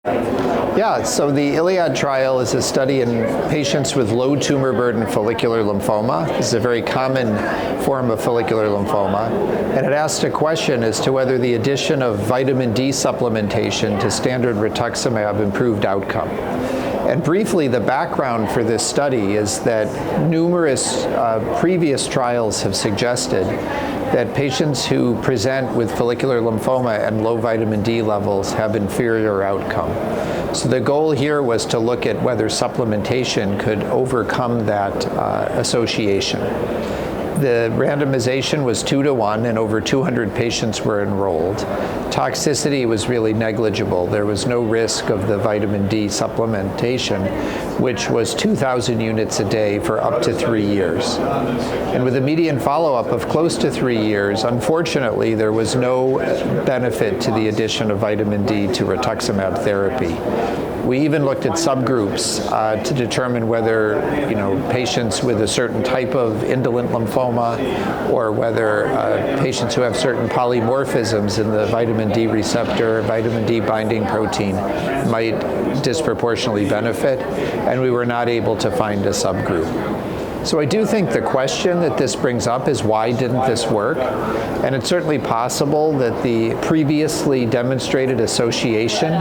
Yeah, so the ILyAD trial is a study in patients with low tumor burden follicular lymphoma. This is a very common form of follicular lymphoma. And it asked a question as to whether the addition of vitamin D supplementation to standard Rituximab improved outcome. And briefly, the background for this study is that numerous previous trials have suggested that patients who present with follicular lymphoma and low vitamin D levels have inferior outcome. So the goal here was to look at whether supplementation could overcome that association. The randomization was 2-to-1, and over 200 patients were enrolled. Toxicity was really negligible. There was no risk of the vitamin D supplementation, which was 2,000 units a day for up to 3 years. And with a median follow-up of close to 3 years, unfortunately, there was no benefit to the addition of vitamin D to Rituximab therapy. We even looked at subgroups to determine whether, patients with a certain type of indolent lymphoma or whether patients who have certain polymorphisms in the vitamin D receptor, vitamin D binding protein might disproportionately benefit, and we were not able to find a subgroup. So I do think the question that this brings up is, why didn't this work? And it's certainly possible that the previously demonstrated association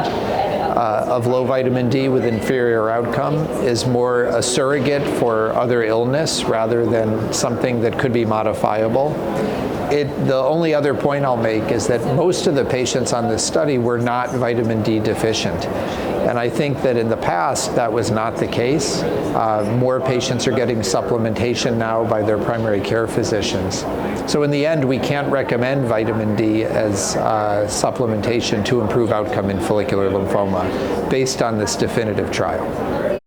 of low vitamin D with inferior outcome is more a surrogate for other illness rather than something that could be modifiable. The only other point I'll make is that most of the patients on this study were not vitamin D deficient. And I think that in the past, that was not the case. More patients are getting supplementation now by their primary care physicians. So in the end, we can't recommend vitamin D as supplementation to improve outcome in follicular lymphoma based on this definitive trial.